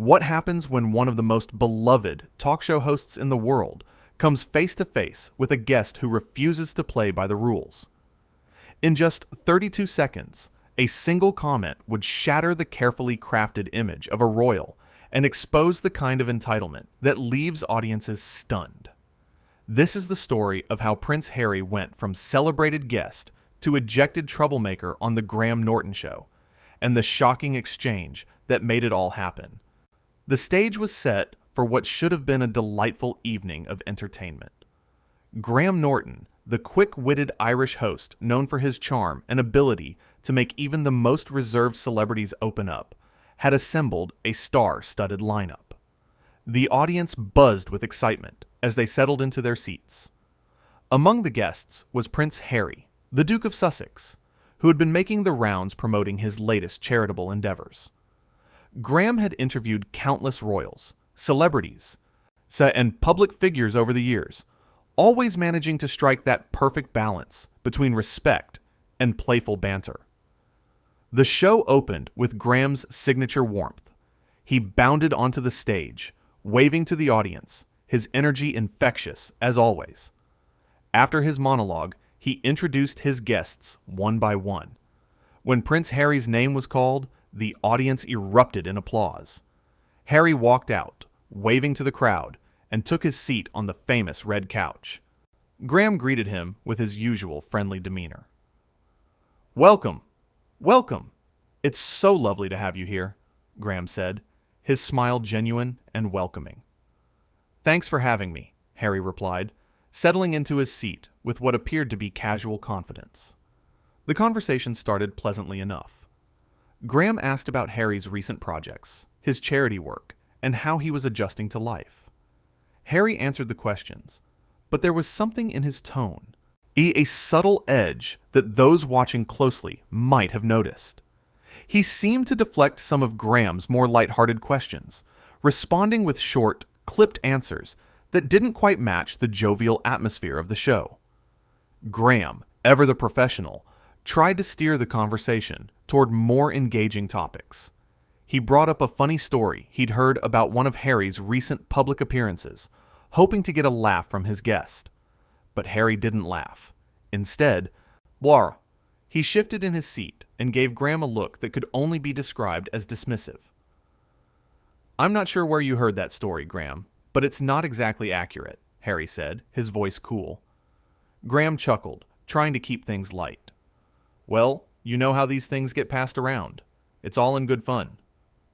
What happens when one of the most beloved talk show hosts in the world comes face to face with a guest who refuses to play by the rules? In just 32 seconds, a single comment would shatter the carefully crafted image of a royal and expose the kind of entitlement that leaves audiences stunned. This is the story of how Prince Harry went from celebrated guest to ejected troublemaker on the Graham Norton Show, and the shocking exchange that made it all happen. The stage was set for what should have been a delightful evening of entertainment. Graham Norton, the quick-witted Irish host known for his charm and ability to make even the most reserved celebrities open up, had assembled a star-studded lineup. The audience buzzed with excitement as they settled into their seats. Among the guests was Prince Harry, the Duke of Sussex, who had been making the rounds promoting his latest charitable endeavors. Graham had interviewed countless royals, celebrities, and public figures over the years, always managing to strike that perfect balance between respect and playful banter. The show opened with Graham's signature warmth. He bounded onto the stage, waving to the audience, his energy infectious as always. After his monologue, he introduced his guests one by one. When Prince Harry's name was called, the audience erupted in applause. Harry walked out, waving to the crowd, and took his seat on the famous red couch. Graham greeted him with his usual friendly demeanor. "Welcome, welcome. It's so lovely to have you here," Graham said, his smile genuine and welcoming. "Thanks for having me," Harry replied, settling into his seat with what appeared to be casual confidence. The conversation started pleasantly enough. Graham asked about Harry's recent projects, his charity work, and how he was adjusting to life. Harry answered the questions, but there was something in his tone, a subtle edge that those watching closely might have noticed. He seemed to deflect some of Graham's more lighthearted questions, responding with short, clipped answers that didn't quite match the jovial atmosphere of the show. Graham, ever the professional, tried to steer the conversation toward more engaging topics. He brought up a funny story he'd heard about one of Harry's recent public appearances, hoping to get a laugh from his guest. But Harry didn't laugh. Instead, he shifted in his seat and gave Graham a look that could only be described as dismissive. "I'm not sure where you heard that story, Graham, but it's not exactly accurate," Harry said, his voice cool. Graham chuckled, trying to keep things light. "Well, you know how these things get passed around. It's all in good fun."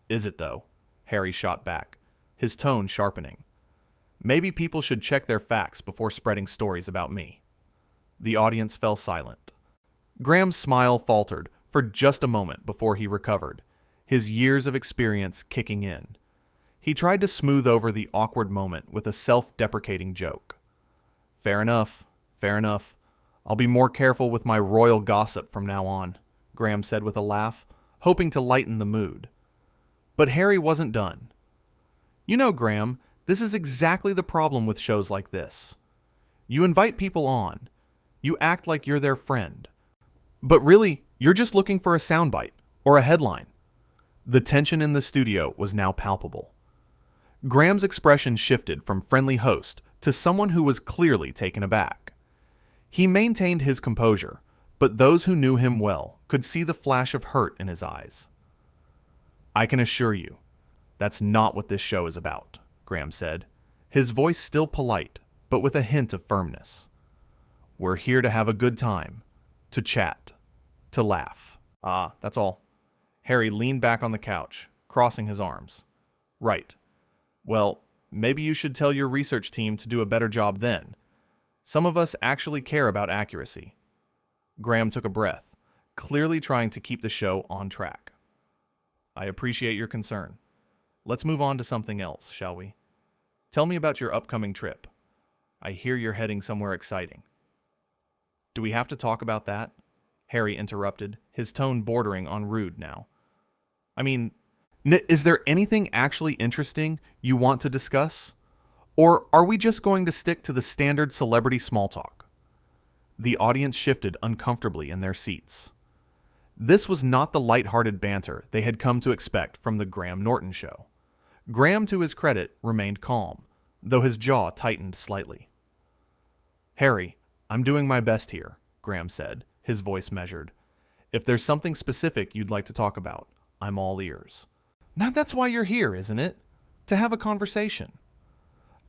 "Is it, though?" Harry shot back, his tone sharpening. "Maybe people should check their facts before spreading stories about me." The audience fell silent. Graham's smile faltered for just a moment before he recovered, his years of experience kicking in. He tried to smooth over the awkward moment with a self-deprecating joke. Fair enough. I'll be more careful with my royal gossip from now on," Graham said with a laugh, hoping to lighten the mood. But Harry wasn't done. "You know, Graham, this is exactly the problem with shows like this. You invite people on. You act like you're their friend. But really, you're just looking for a soundbite or a headline." The tension in the studio was now palpable. Graham's expression shifted from friendly host to someone who was clearly taken aback. He maintained his composure, but those who knew him well could see the flash of hurt in his eyes. "I can assure you, that's not what this show is about," Graham said, his voice still polite, but with a hint of firmness. "We're here to have a good time, to chat, to laugh. That's all." Harry leaned back on the couch, crossing his arms. "Right. Well, maybe you should tell your research team to do a better job then. Some of us actually care about accuracy." Graham took a breath, clearly trying to keep the show on track. "I appreciate your concern. Let's move on to something else, shall we? Tell me about your upcoming trip. I hear you're heading somewhere exciting." "Do we have to talk about that?" Harry interrupted, his tone bordering on rude now. "I mean, is there anything actually interesting you want to discuss? Or are we just going to stick to the standard celebrity small talk?" The audience shifted uncomfortably in their seats. This was not the lighthearted banter they had come to expect from the Graham Norton Show. Graham, to his credit, remained calm, though his jaw tightened slightly. "Harry, I'm doing my best here," Graham said, his voice measured. "If there's something specific you'd like to talk about, I'm all ears." "Now that's why you're here, isn't it? To have a conversation."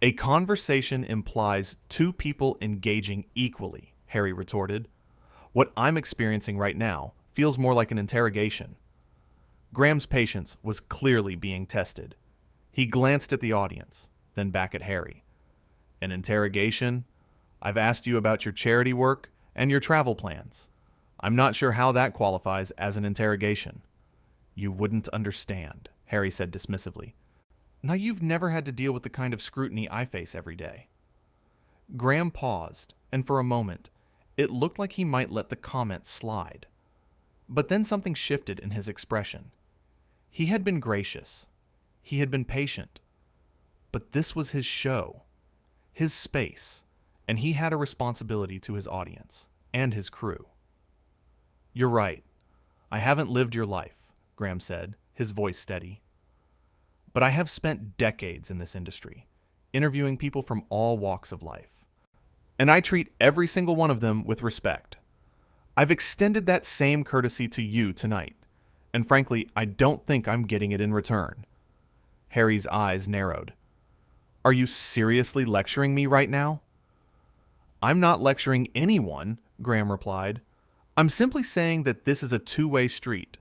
"A conversation implies two people engaging equally," Harry retorted. "What I'm experiencing right now feels more like an interrogation." Graham's patience was clearly being tested. He glanced at the audience, then back at Harry. "An interrogation? I've asked you about your charity work and your travel plans. I'm not sure how that qualifies as an interrogation." "You wouldn't understand," Harry said dismissively. "Now you've never had to deal with the kind of scrutiny I face every day." Graham paused, and for a moment, it looked like he might let the comment slide. But then something shifted in his expression. He had been gracious. He had been patient. But this was his show, his space, and he had a responsibility to his audience and his crew. "You're right. I haven't lived your life," Graham said, his voice steady. "But I have spent decades in this industry, interviewing people from all walks of life. And I treat every single one of them with respect. I've extended that same courtesy to you tonight, and frankly, I don't think I'm getting it in return." Harry's eyes narrowed. "Are you seriously lecturing me right now?" "I'm not lecturing anyone," Graham replied. "I'm simply saying that this is a two-way street.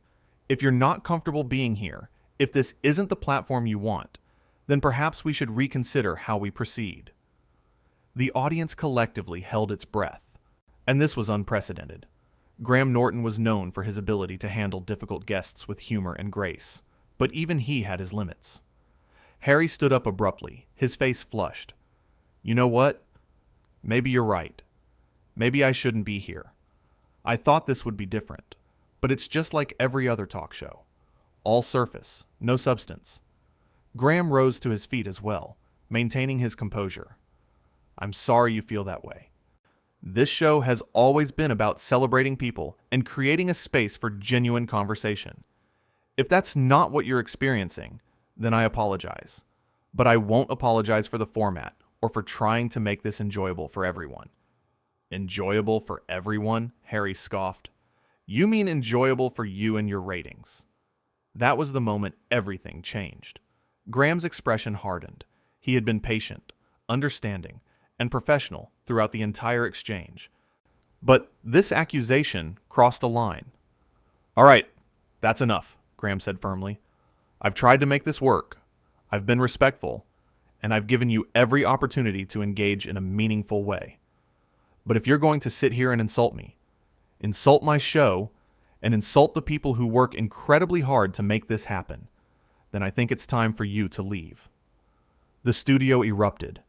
If you're not comfortable being here, if this isn't the platform you want, then perhaps we should reconsider how we proceed." The audience collectively held its breath, and this was unprecedented. Graham Norton was known for his ability to handle difficult guests with humor and grace, but even he had his limits. Harry stood up abruptly, his face flushed. "You know what? Maybe you're right. Maybe I shouldn't be here. I thought this would be different, but it's just like every other talk show. All surface, no substance." Graham rose to his feet as well, maintaining his composure. "I'm sorry you feel that way. This show has always been about celebrating people and creating a space for genuine conversation. If that's not what you're experiencing, then I apologize. But I won't apologize for the format or for trying to make this enjoyable for everyone." "Enjoyable for everyone?" Harry scoffed. "You mean enjoyable for you and your ratings." That was the moment everything changed. Graham's expression hardened. He had been patient, understanding, and professional throughout the entire exchange. But this accusation crossed a line. "All right, that's enough," Graham said firmly. "I've tried to make this work. I've been respectful, and I've given you every opportunity to engage in a meaningful way. But if you're going to sit here and insult me, insult my show, and insult the people who work incredibly hard to make this happen, then I think it's time for you to leave." The studio erupted.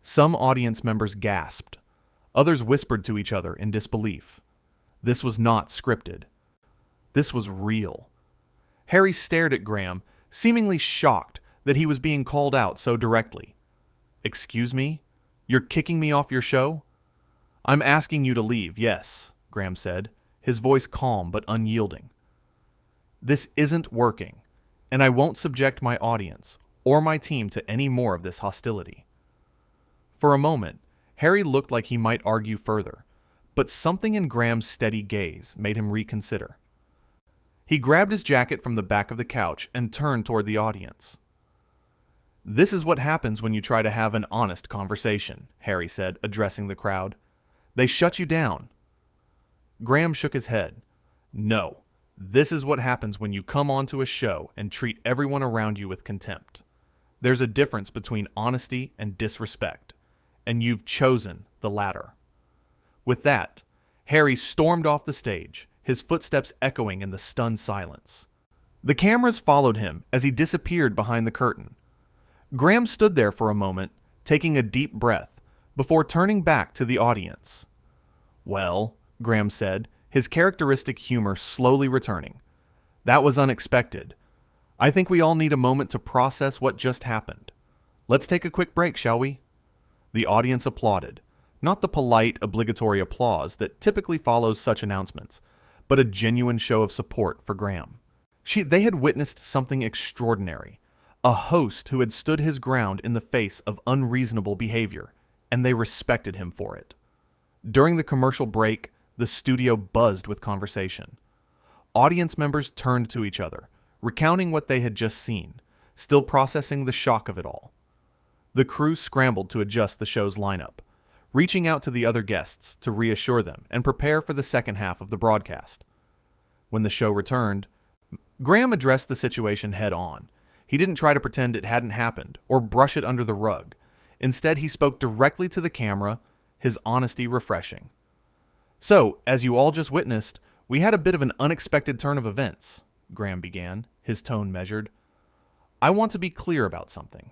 Some audience members gasped. Others whispered to each other in disbelief. This was not scripted. This was real. Harry stared at Graham, seemingly shocked that he was being called out so directly. "Excuse me? You're kicking me off your show?" "I'm asking you to leave, yes," Graham said, his voice calm but unyielding. "This isn't working, and I won't subject my audience or my team to any more of this hostility." For a moment, Harry looked like he might argue further, but something in Graham's steady gaze made him reconsider. He grabbed his jacket from the back of the couch and turned toward the audience. "This is what happens when you try to have an honest conversation," Harry said, addressing the crowd. "They shut you down." Graham shook his head. "No, this is what happens when you come onto a show and treat everyone around you with contempt. There's a difference between honesty and disrespect, and you've chosen the latter." With that, Harry stormed off the stage, his footsteps echoing in the stunned silence. The cameras followed him as he disappeared behind the curtain. Graham stood there for a moment, taking a deep breath, before turning back to the audience. "Well," Graham said, his characteristic humor slowly returning, "that was unexpected. I think we all need a moment to process what just happened. Let's take a quick break, shall we?" The audience applauded, not the polite, obligatory applause that typically follows such announcements, but a genuine show of support for Graham. They had witnessed something extraordinary, a host who had stood his ground in the face of unreasonable behavior, and they respected him for it. During the commercial break, the studio buzzed with conversation. Audience members turned to each other, recounting what they had just seen, still processing the shock of it all. The crew scrambled to adjust the show's lineup, reaching out to the other guests to reassure them and prepare for the second half of the broadcast. When the show returned, Graham addressed the situation head-on. He didn't try to pretend it hadn't happened or brush it under the rug. Instead, he spoke directly to the camera, his honesty refreshing. "So, as you all just witnessed, we had a bit of an unexpected turn of events," Graham began, his tone measured. "I want to be clear about something.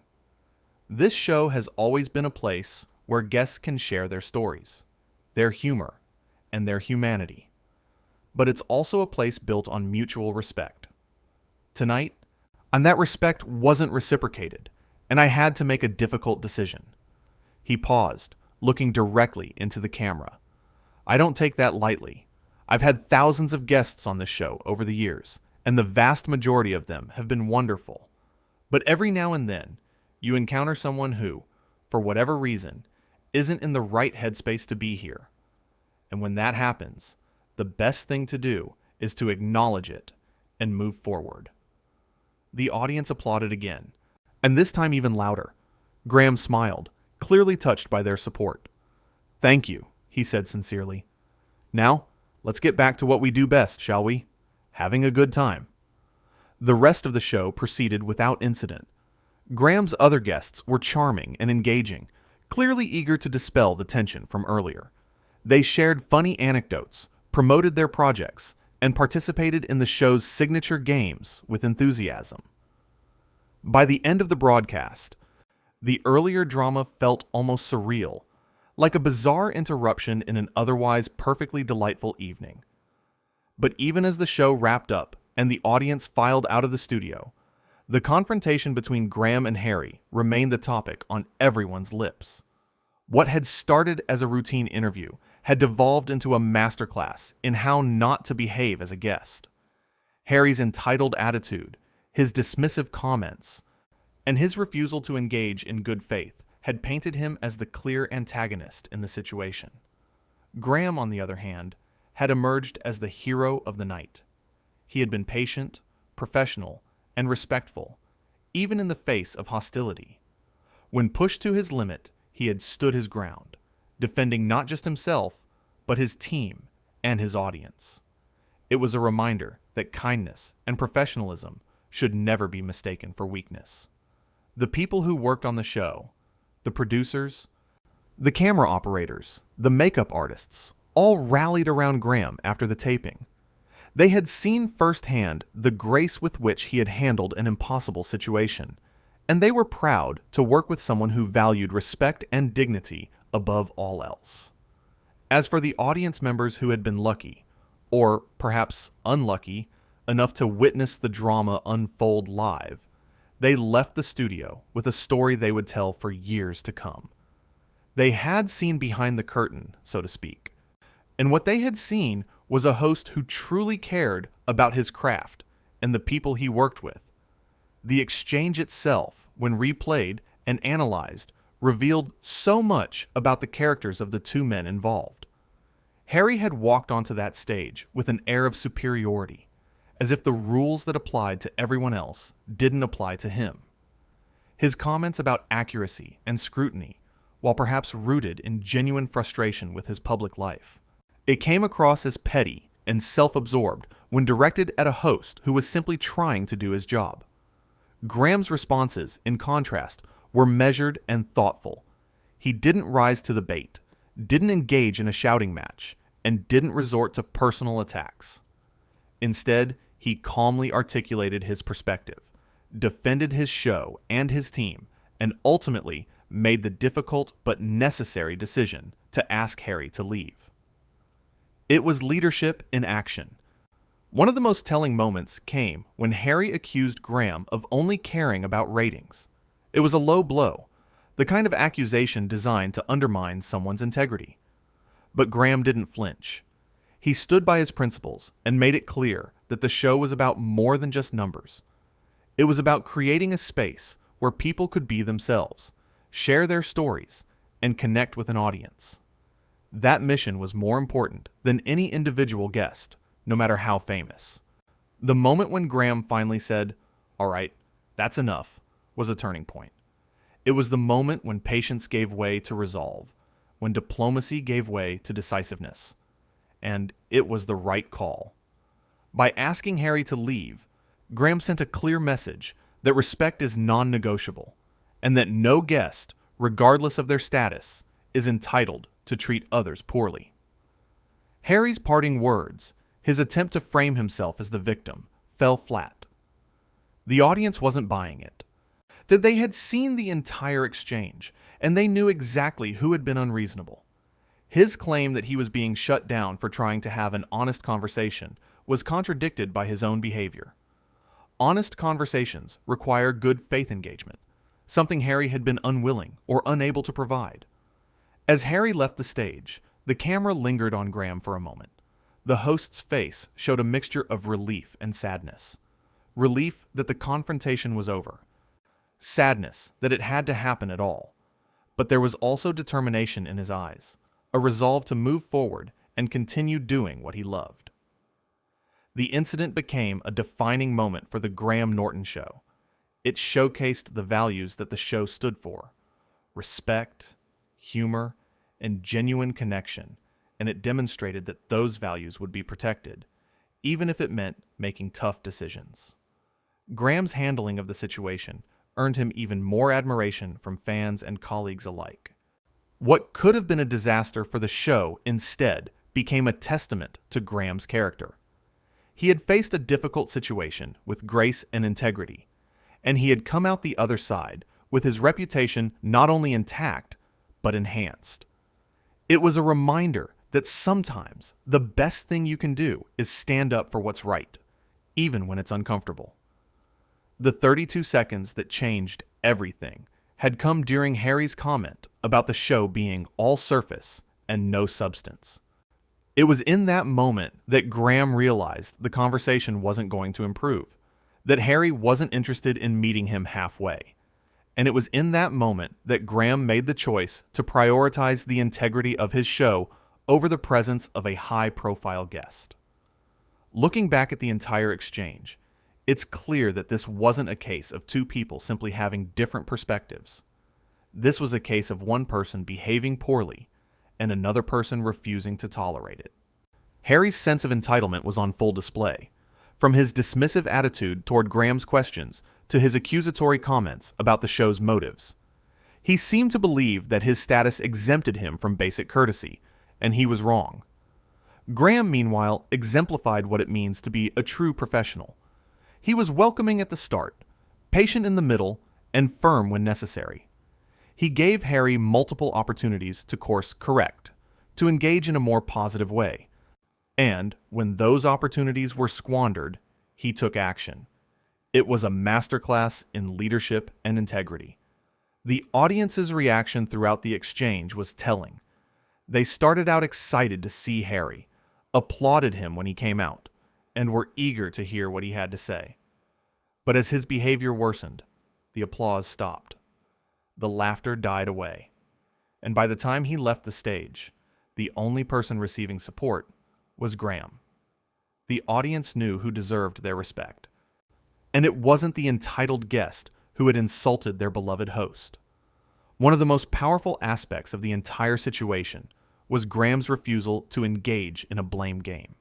This show has always been a place where guests can share their stories, their humor, and their humanity. But it's also a place built on mutual respect. Tonight, and that respect wasn't reciprocated, and I had to make a difficult decision." He paused, looking directly into the camera. "I don't take that lightly. I've had thousands of guests on this show over the years, and the vast majority of them have been wonderful. But every now and then, you encounter someone who, for whatever reason, isn't in the right headspace to be here. And when that happens, the best thing to do is to acknowledge it and move forward." The audience applauded again, and this time even louder. Graham smiled, clearly touched by their support. "Thank you," he said sincerely. "Now, let's get back to what we do best, shall we? Having a good time." The rest of the show proceeded without incident. Graham's other guests were charming and engaging, clearly eager to dispel the tension from earlier. They shared funny anecdotes, promoted their projects, and participated in the show's signature games with enthusiasm. By the end of the broadcast, the earlier drama felt almost surreal, like a bizarre interruption in an otherwise perfectly delightful evening. But even as the show wrapped up and the audience filed out of the studio, the confrontation between Graham and Harry remained the topic on everyone's lips. What had started as a routine interview had devolved into a masterclass in how not to behave as a guest. Harry's entitled attitude, his dismissive comments, and his refusal to engage in good faith had painted him as the clear antagonist in the situation. Graham, on the other hand, had emerged as the hero of the night. He had been patient, professional, and respectful, even in the face of hostility. When pushed to his limit, he had stood his ground, defending not just himself, but his team and his audience. It was a reminder that kindness and professionalism should never be mistaken for weakness. The people who worked on the show, the producers, the camera operators, the makeup artists, all rallied around Graham after the taping. They had seen firsthand the grace with which he had handled an impossible situation, and they were proud to work with someone who valued respect and dignity above all else. As for the audience members who had been lucky, or perhaps unlucky, enough to witness the drama unfold live, they left the studio with a story they would tell for years to come. They had seen behind the curtain, so to speak, and what they had seen was a host who truly cared about his craft and the people he worked with. The exchange itself, when replayed and analyzed, revealed so much about the characters of the two men involved. Harry had walked onto that stage with an air of superiority, as if the rules that applied to everyone else didn't apply to him. His comments about accuracy and scrutiny, while perhaps rooted in genuine frustration with his public life, it came across as petty and self-absorbed when directed at a host who was simply trying to do his job. Graham's responses, in contrast, were measured and thoughtful. He didn't rise to the bait, didn't engage in a shouting match, and didn't resort to personal attacks. Instead, he calmly articulated his perspective, defended his show and his team, and ultimately made the difficult but necessary decision to ask Harry to leave. It was leadership in action. One of the most telling moments came when Harry accused Graham of only caring about ratings. It was a low blow, the kind of accusation designed to undermine someone's integrity. But Graham didn't flinch. He stood by his principles and made it clear that the show was about more than just numbers. It was about creating a space where people could be themselves, share their stories, and connect with an audience. That mission was more important than any individual guest, no matter how famous. The moment when Graham finally said, "All right, that's enough," was a turning point. It was the moment when patience gave way to resolve, when diplomacy gave way to decisiveness. And it was the right call. By asking Harry to leave, Graham sent a clear message that respect is non-negotiable, and that no guest, regardless of their status, is entitled to treat others poorly. Harry's parting words, his attempt to frame himself as the victim, fell flat. The audience wasn't buying it. They had seen the entire exchange, and they knew exactly who had been unreasonable. His claim that he was being shut down for trying to have an honest conversation was contradicted by his own behavior. Honest conversations require good faith engagement, something Harry had been unwilling or unable to provide. As Harry left the stage, the camera lingered on Graham for a moment. The host's face showed a mixture of relief and sadness. Relief that the confrontation was over. Sadness that it had to happen at all. But there was also determination in his eyes, a resolve to move forward and continue doing what he loved. The incident became a defining moment for the Graham Norton Show. It showcased the values that the show stood for: respect, humor, and genuine connection, and it demonstrated that those values would be protected, even if it meant making tough decisions. Graham's handling of the situation earned him even more admiration from fans and colleagues alike. What could have been a disaster for the show instead became a testament to Graham's character. He had faced a difficult situation with grace and integrity, and he had come out the other side with his reputation not only intact, but enhanced. It was a reminder that sometimes the best thing you can do is stand up for what's right, even when it's uncomfortable. The 32 seconds that changed everything had come during Harry's comment about the show being all surface and no substance. It was in that moment that Graham realized the conversation wasn't going to improve, that Harry wasn't interested in meeting him halfway. And it was in that moment that Graham made the choice to prioritize the integrity of his show over the presence of a high-profile guest. Looking back at the entire exchange, it's clear that this wasn't a case of two people simply having different perspectives. This was a case of one person behaving poorly and another person refusing to tolerate it. Harry's sense of entitlement was on full display, from his dismissive attitude toward Graham's questions to his accusatory comments about the show's motives. He seemed to believe that his status exempted him from basic courtesy, and he was wrong. Graham, meanwhile, exemplified what it means to be a true professional. He was welcoming at the start, patient in the middle, and firm when necessary. He gave Harry multiple opportunities to course correct, to engage in a more positive way. And when those opportunities were squandered, he took action. It was a masterclass in leadership and integrity. The audience's reaction throughout the exchange was telling. They started out excited to see Harry, applauded him when he came out, and were eager to hear what he had to say. But as his behavior worsened, the applause stopped. The laughter died away, and by the time he left the stage, the only person receiving support was Graham. The audience knew who deserved their respect, and it wasn't the entitled guest who had insulted their beloved host. One of the most powerful aspects of the entire situation was Graham's refusal to engage in a blame game.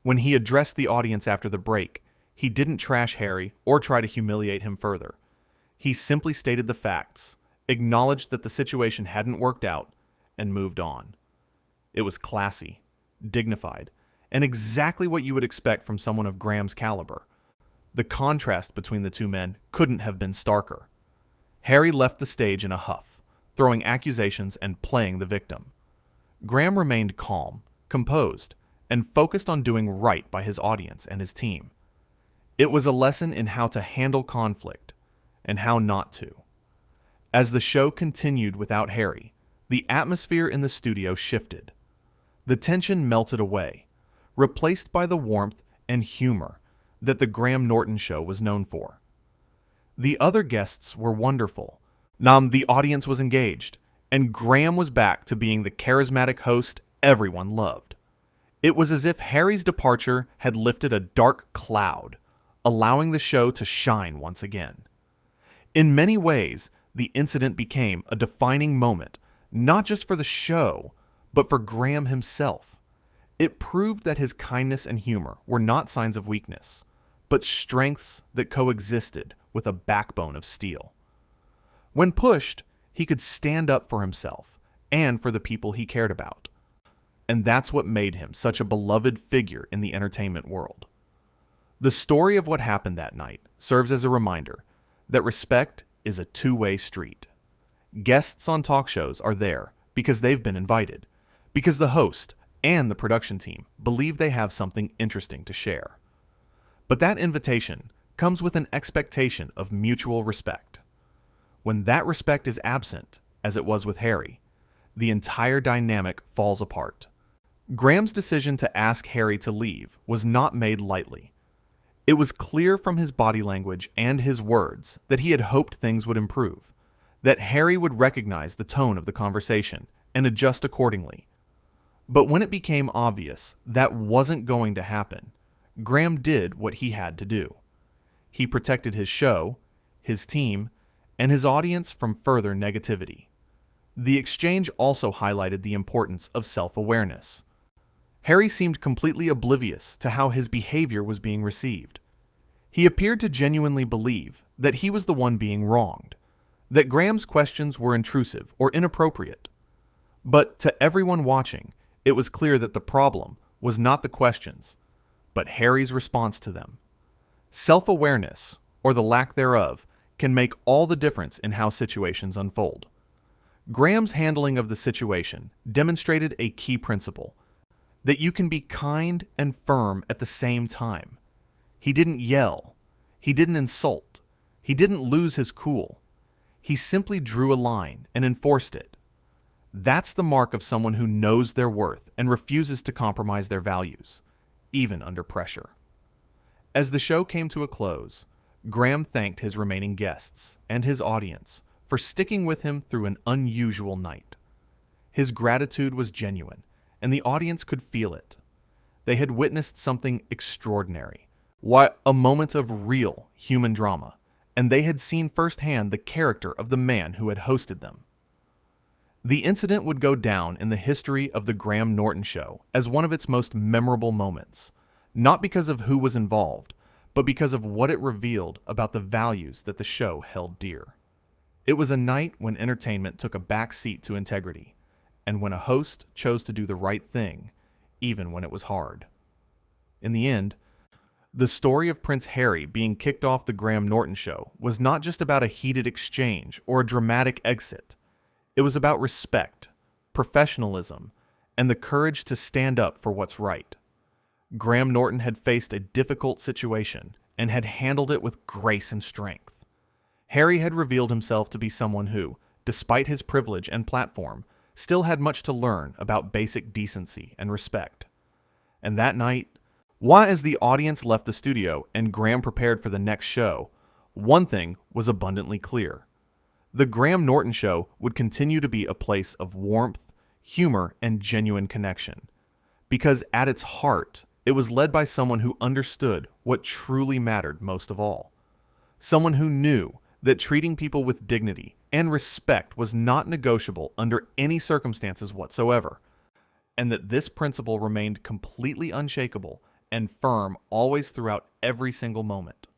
When he addressed the audience after the break, he didn't trash Harry or try to humiliate him further. He simply stated the facts, acknowledged that the situation hadn't worked out, and moved on. It was classy, dignified, and exactly what you would expect from someone of Graham's caliber. The contrast between the two men couldn't have been starker. Harry left the stage in a huff, throwing accusations and playing the victim. Graham remained calm, composed, and focused on doing right by his audience and his team. It was a lesson in how to handle conflict and how not to. As the show continued without Harry, the atmosphere in the studio shifted. The tension melted away, replaced by the warmth and humor that the Graham Norton Show was known for. The other guests were wonderful. The audience was engaged, and Graham was back to being the charismatic host everyone loved. It was as if Harry's departure had lifted a dark cloud, allowing the show to shine once again. In many ways, the incident became a defining moment, not just for the show, but for Graham himself. It proved that his kindness and humor were not signs of weakness, but strengths that coexisted with a backbone of steel. When pushed, he could stand up for himself and for the people he cared about. And that's what made him such a beloved figure in the entertainment world. The story of what happened that night serves as a reminder that respect is a two-way street. Guests on talk shows are there because they've been invited, because the host and the production team believe they have something interesting to share. But that invitation comes with an expectation of mutual respect. When that respect is absent, as it was with Harry, the entire dynamic falls apart. Graham's decision to ask Harry to leave was not made lightly. It was clear from his body language and his words that he had hoped things would improve, that Harry would recognize the tone of the conversation and adjust accordingly. But when it became obvious that wasn't going to happen, Graham did what he had to do. He protected his show, his team, and his audience from further negativity. The exchange also highlighted the importance of self-awareness. Harry seemed completely oblivious to how his behavior was being received. He appeared to genuinely believe that he was the one being wronged, that Graham's questions were intrusive or inappropriate. But to everyone watching, it was clear that the problem was not the questions, but Harry's response to them. Self-awareness, or the lack thereof, can make all the difference in how situations unfold. Graham's handling of the situation demonstrated a key principle, that you can be kind and firm at the same time. He didn't yell. He didn't insult. He didn't lose his cool. He simply drew a line and enforced it. That's the mark of someone who knows their worth and refuses to compromise their values, even under pressure. As the show came to a close, Graham thanked his remaining guests and his audience for sticking with him through an unusual night. His gratitude was genuine, and the audience could feel it. They had witnessed something extraordinary, a moment of real human drama, and they had seen firsthand the character of the man who had hosted them. The incident would go down in the history of the Graham Norton Show as one of its most memorable moments, not because of who was involved, but because of what it revealed about the values that the show held dear. It was a night when entertainment took a back seat to integrity, and when a host chose to do the right thing, even when it was hard. In the end, the story of Prince Harry being kicked off the Graham Norton Show was not just about a heated exchange or a dramatic exit. It was about respect, professionalism, and the courage to stand up for what's right. Graham Norton had faced a difficult situation and had handled it with grace and strength. Harry had revealed himself to be someone who, despite his privilege and platform, still had much to learn about basic decency and respect. And that night, as the audience left the studio and Graham prepared for the next show, one thing was abundantly clear. The Graham Norton Show would continue to be a place of warmth, humor, and genuine connection. Because at its heart, it was led by someone who understood what truly mattered most of all. Someone who knew that treating people with dignity and respect was not negotiable under any circumstances whatsoever, and that this principle remained completely unshakable and firm always throughout every single moment.